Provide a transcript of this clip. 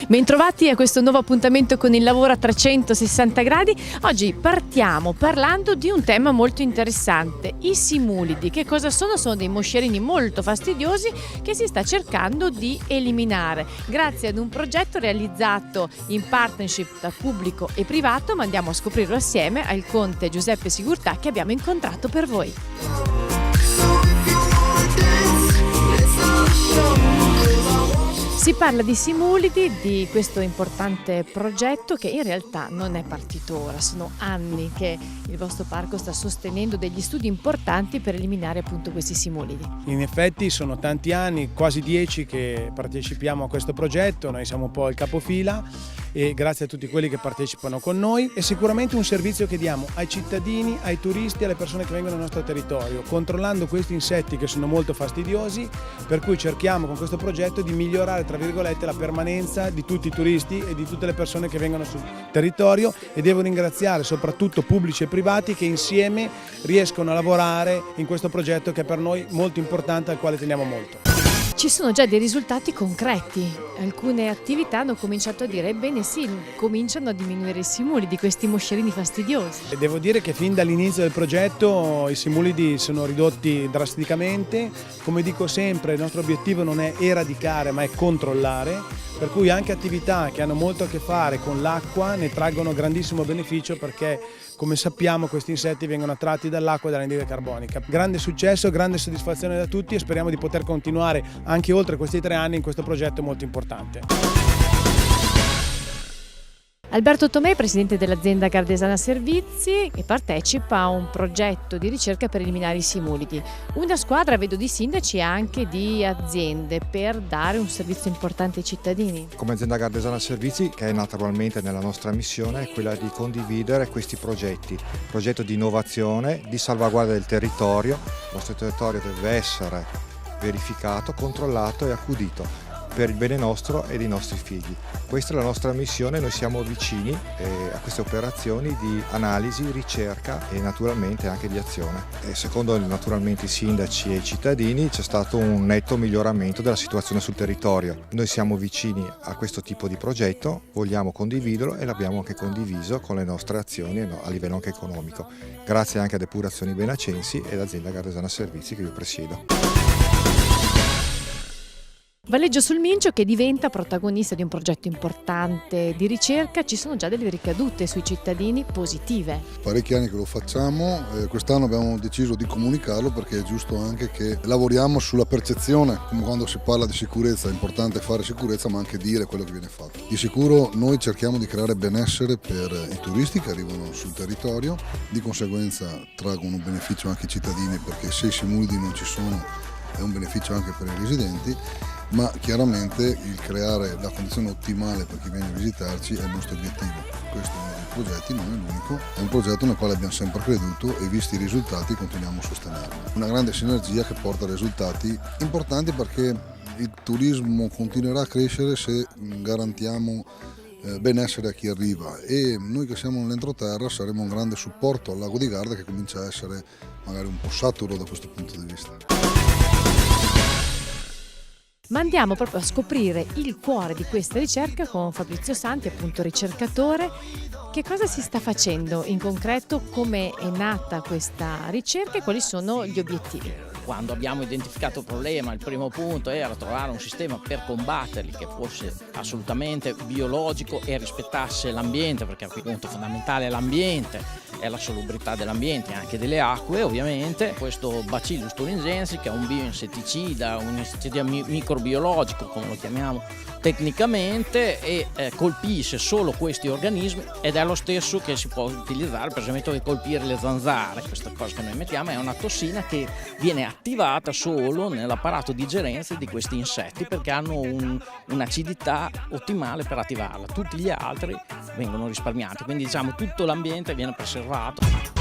Bentrovati a questo nuovo appuntamento con il lavoro a 360 gradi. Oggi partiamo parlando di un tema molto interessante, i simulidi. Che cosa sono? Sono dei moscerini molto fastidiosi che si sta cercando di eliminare grazie ad un progetto realizzato in partnership tra pubblico e privato, ma andiamo a scoprirlo assieme al conte Giuseppe Sigurtà che abbiamo incontrato per voi. Si parla di simulidi, di questo importante progetto che in realtà non è partito ora, sono anni che il vostro parco sta sostenendo degli studi importanti per eliminare appunto questi simulidi. In effetti sono tanti anni, quasi 10 che partecipiamo a questo progetto, noi siamo un po' il capofila e grazie a tutti quelli che partecipano con noi. È sicuramente un servizio che diamo ai cittadini, ai turisti, alle persone che vengono nel nostro territorio, controllando questi insetti che sono molto fastidiosi, per cui cerchiamo con questo progetto di migliorare tra virgolette la permanenza di tutti i turisti e di tutte le persone che vengono sul territorio, e devo ringraziare soprattutto pubblici e privati che insieme riescono a lavorare in questo progetto che è per noi molto importante, al quale teniamo molto. Ci sono già dei risultati concreti, alcune attività hanno cominciato a dire ebbene sì, cominciano a diminuire i simulidi, questi moscerini fastidiosi. E devo dire che fin dall'inizio del progetto i simulidi sono ridotti drasticamente. Come dico sempre, il nostro obiettivo non è eradicare ma è controllare, per cui anche attività che hanno molto a che fare con l'acqua ne traggono grandissimo beneficio, perché come sappiamo questi insetti vengono attratti dall'acqua e dall'anidride carbonica. Grande successo, grande soddisfazione da tutti e speriamo di poter continuare anche oltre questi 3 anni in questo progetto molto importante. Alberto Tomei, presidente dell'azienda Gardesana Servizi, che partecipa a un progetto di ricerca per eliminare i simulidi. Una squadra, vedo, di sindaci e anche di aziende per dare un servizio importante ai cittadini. Come azienda Gardesana Servizi, che è naturalmente nella nostra missione, è quella di condividere questi progetti. Progetto di innovazione, di salvaguardia del territorio. Il nostro territorio deve essere verificato, controllato e accudito per il bene nostro e dei nostri figli. Questa è la nostra missione, noi siamo vicini a queste operazioni di analisi, ricerca e naturalmente anche di azione. E secondo naturalmente i sindaci e i cittadini c'è stato un netto miglioramento della situazione sul territorio. Noi siamo vicini a questo tipo di progetto, vogliamo condividerlo e l'abbiamo anche condiviso con le nostre azioni a livello anche economico. Grazie anche a Depurazioni Benacensi e all'azienda Gardesana Servizi che io presiedo. Valleggio sul Mincio che diventa protagonista di un progetto importante di ricerca, ci sono già delle ricadute sui cittadini positive. Parecchi anni che lo facciamo, quest'anno abbiamo deciso di comunicarlo perché è giusto anche che lavoriamo sulla percezione, come quando si parla di sicurezza è importante fare sicurezza ma anche dire quello che viene fatto. Di sicuro noi cerchiamo di creare benessere per i turisti che arrivano sul territorio, di conseguenza traggono un beneficio anche i cittadini perché se i simulidi non ci sono è un beneficio anche per i residenti, ma chiaramente il creare la condizione ottimale per chi viene a visitarci è il nostro obiettivo. Questo è uno dei progetti, non è l'unico, è un progetto nel quale abbiamo sempre creduto e visti i risultati continuiamo a sostenerlo. Una grande sinergia che porta a risultati importanti perché il turismo continuerà a crescere se garantiamo benessere a chi arriva, e noi che siamo nell'entroterra saremo un grande supporto al lago di Garda che comincia a essere magari un po' saturo da questo punto di vista. Ma andiamo proprio a scoprire il cuore di questa ricerca con Fabrizio Santi, appunto ricercatore. Che cosa si sta facendo in concreto, come è nata questa ricerca e quali sono gli obiettivi? Quando abbiamo identificato il problema, il primo punto era trovare un sistema per combatterli che fosse assolutamente biologico e rispettasse l'ambiente, perché a quel punto fondamentale è l'ambiente, è la salubrità dell'ambiente e anche delle acque ovviamente. Questo Bacillus thuringiensis, che è un bioinsetticida, un insetticida microbiologico come lo chiamiamo tecnicamente, e colpisce solo questi organismi ed è lo stesso che si può utilizzare per esempio per colpire le zanzare. Questa cosa che noi mettiamo è una tossina che viene attivata solo nell'apparato digerente di questi insetti perché hanno un'acidità ottimale per attivarla, tutti gli altri vengono risparmiati, quindi diciamo tutto l'ambiente viene preservato.